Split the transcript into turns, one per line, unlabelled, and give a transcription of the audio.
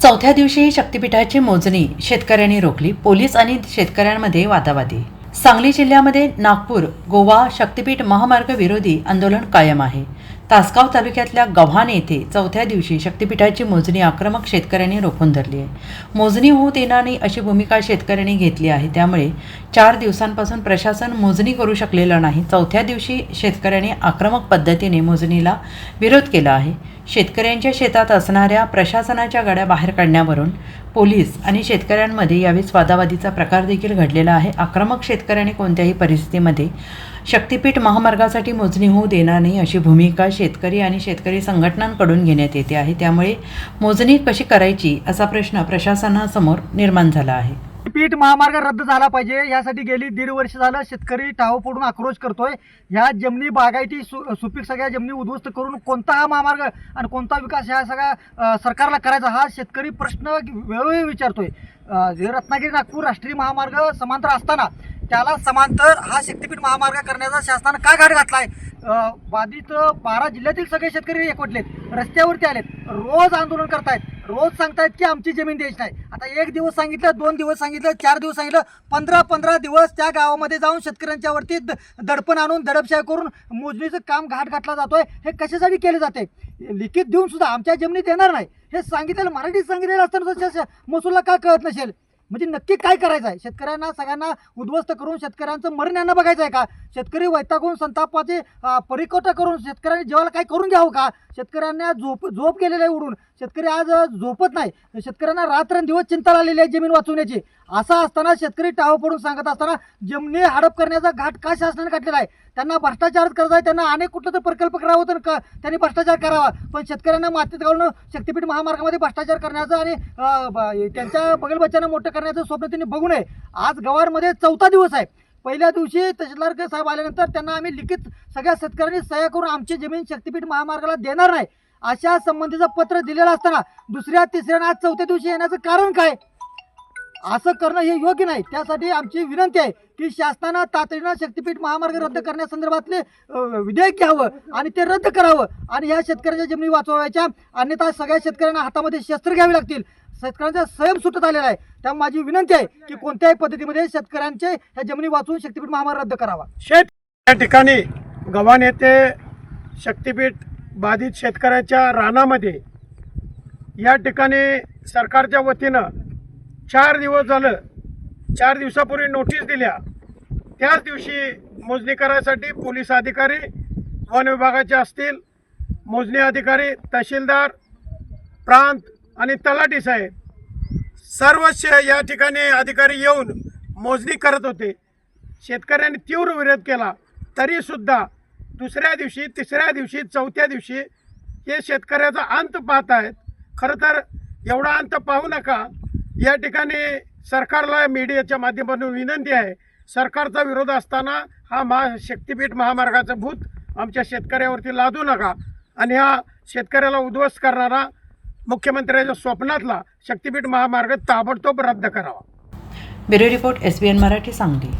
चौथ्या दिवशी शक्तिपीठाची मोजणी शेतकऱ्यांनी रोखली. पोलीस आणि शेतकऱ्यांमध्ये वादावादी. सांगली जिल्ह्यामध्ये नागपूर गोवा शक्तिपीठ महामार्ग विरोधी आंदोलन कायम आहे. तासगाव तालुक्यातल्या गव्हाण येथे चौथ्या दिवशी शक्तिपीठाची मोजणी आक्रमक शेतकऱ्यांनी रोखून धरली आहे. मोजणी होऊ देणार नाही अशी भूमिका शेतकऱ्यांनी घेतली आहे. त्यामुळे 4 दिवसांपासून प्रशासन मोजणी करू शकलेलं नाही. चौथ्या दिवशी शेतकऱ्यांनी आक्रमक पद्धतीने मोजणीला विरोध केला आहे. शेतकऱ्यांच्या शेतात असणाऱ्या प्रशासनाच्या गाड्या बाहेर काढण्यावरून पोलीस आणि शेतकऱ्यांमध्ये यावेळी वादावादीचा प्रकार देखील घडलेला आहे. आक्रमक शेतकऱ्यांनी कोणत्याही परिस्थितीमध्ये शक्तिपीठ महामार्गासाठी मोजणी होऊ देणार नाही अशी भूमिका शेतकरी आणि शेतकरी संघटनांकडून घेण्यात येते आहे. त्यामुळे मोजणी कशी करायची असा प्रश्न प्रशासनासमोर निर्माण झाला आहे.
पीठ महामार्ग रद्द झाला पाहिजे यासाठी गेली 1.5 वर्ष झालं शेतकरी टाहो फोडून आक्रोश करतोय. ह्या जमिनी बागायती सुपीक सगळ्या जमिनी उद्ध्वस्त करून कोणता हा महामार्ग आणि कोणता विकास ह्या सगळ्या सरकारला करायचा हा शेतकरी प्रश्न वेळोवेळी विचारतोय. रत्नागिरी नागपूर राष्ट्रीय महामार्ग समांतर असताना त्याला समांतर हा शक्तिपीठ महामार्ग करण्याचा शासनानं का घाट घातलाय? बाधित 12 जिल्ह्यातील सगळे शेतकरी एकवटलेत, रस्त्यावरती आलेत, रोज आंदोलन करतायत, रोज सांगतायत की आमची जमीन द्यायची नाही. आता 1 दिवस सांगितलं, 2 दिवस सांगितलं, 4 दिवस सांगितलं, 15 दिवस त्या गावामध्ये जाऊन शेतकऱ्यांच्यावरती दडपण आणून दडपशाही करून मोजणीचं काम घाट घातला जातोय. हे कशासाठी केले जाते? लिखित देऊन सुद्धा आमच्या जमिनीत येणार नाही हे सांगितलेलं, मराठीत सांगितलेलं असताना महसूलला का कळत नसेल? म्हणजे नक्की काय करायचं आहे? शेतकऱ्यांना सगळ्यांना उद्ध्वस्त करून शेतकऱ्यांचं मरण यांना बघायचं आहे का? शेतकरी वैतागून संतापाचे परिकोटा करून शेतकऱ्यांनी जेवायला काय करून घ्यावं का? शेतकऱ्यांना झोप गेलेलं आहे उडून. शेतकरी आज झोपत नाही. शेतकऱ्यांना रात्रंदिवस चिंता लागलेली आहे जमीन वाचवण्याची. असं असताना शेतकरी टाहो पडून सांगत असताना जमिनी हडप करण्याचा घाट का शासनाने घातलेला आहे? त्यांना भ्रष्टाचारच करायचा आहे. त्यांना अनेक कुठलं तर प्रकल्प करावं तर त्यांनी भ्रष्टाचार करावा. पण शेतकऱ्यांना मातीत घालून शक्तिपीठ महामार्गामध्ये भ्रष्टाचार करण्याचं आणि त्यांच्या बगलबच्च्यांना मोठं करण्याचं स्वप्न त्यांनी बघू नये. आज गवारमध्ये 4था दिवस आहे. पहिल्या दिवशी तहसीलदार साहेब आल्यानंतर त्यांना आम्ही लिखित सगळ्या शेतकऱ्यांनी सह्या करून आमची जमीन शक्तिपीठ महामार्गाला देणार नाही अशा संबंधीचं पत्र दिलेलं असताना दुसऱ्या तिसऱ्या आणि आज 4थ्या दिवशी येण्याचं कारण काय? असं करणं हे योग्य नाही. त्यासाठी आमची विनंती आहे की शासनानं तातडीनं शक्तिपीठ महामार्ग रद्द करण्यासंदर्भातले विधेयक घ्यावं आणि ते रद्द करावं आणि ह्या शेतकऱ्यांच्या जमिनी वाचवायच्या. अन्यथा सगळ्या शेतकऱ्यांना हातामध्ये शस्त्र घ्यावी लागतील. शेतकऱ्यांचा संयम सुटत आलेला आहे. त्यामुळे माझी विनंती आहे की कोणत्याही पद्धतीमध्ये शेतकऱ्यांचे ह्या जमिनी वाचवून शक्तिपीठ महामार्ग रद्द करावा.
या ठिकाणी गव्हाण येथे शक्तिपीठ बाधित शेतकऱ्याच्या रानामध्ये या ठिकाणी सरकारच्या वतीनं 4 दिवस झालं, 4 दिवसापूर्वी नोटीस दिल्या. त्याच दिवशी मोजणी करायसाठी पोलीस अधिकारी, वन विभागाचे असतील, मोजणी अधिकारी, तहसीलदार, प्रांत आणि तलाठी साहेब सर्वच या ठिकाणी अधिकारी येऊन मोजणी करत होते. शेतकऱ्यांनी तीव्र विरोध केला. तरीसुद्धा दुसऱ्या दिवशी, तिसऱ्या दिवशी, 4थ्या दिवशी हे शेतकऱ्याचा अंत पाहत आहेत. खरं तर एवढा अंत पाहू नका. या ठिकाणी सरकारला मीडियाच्या माध्यमातून विनंती आहे, सरकारचा विरोध असताना हा शक्तिपीठ महामार्गाचं भूत आमच्या शेतकऱ्यावरती लादू नका आणि हा शेतकऱ्याला उद्ध्वस्त करणारा मुख्यमंत्र्यांच्या स्वप्नातला शक्तिपीठ महामार्ग ताबडतोब रद्द करावा.
Bureau report SBN Marathi Sangli.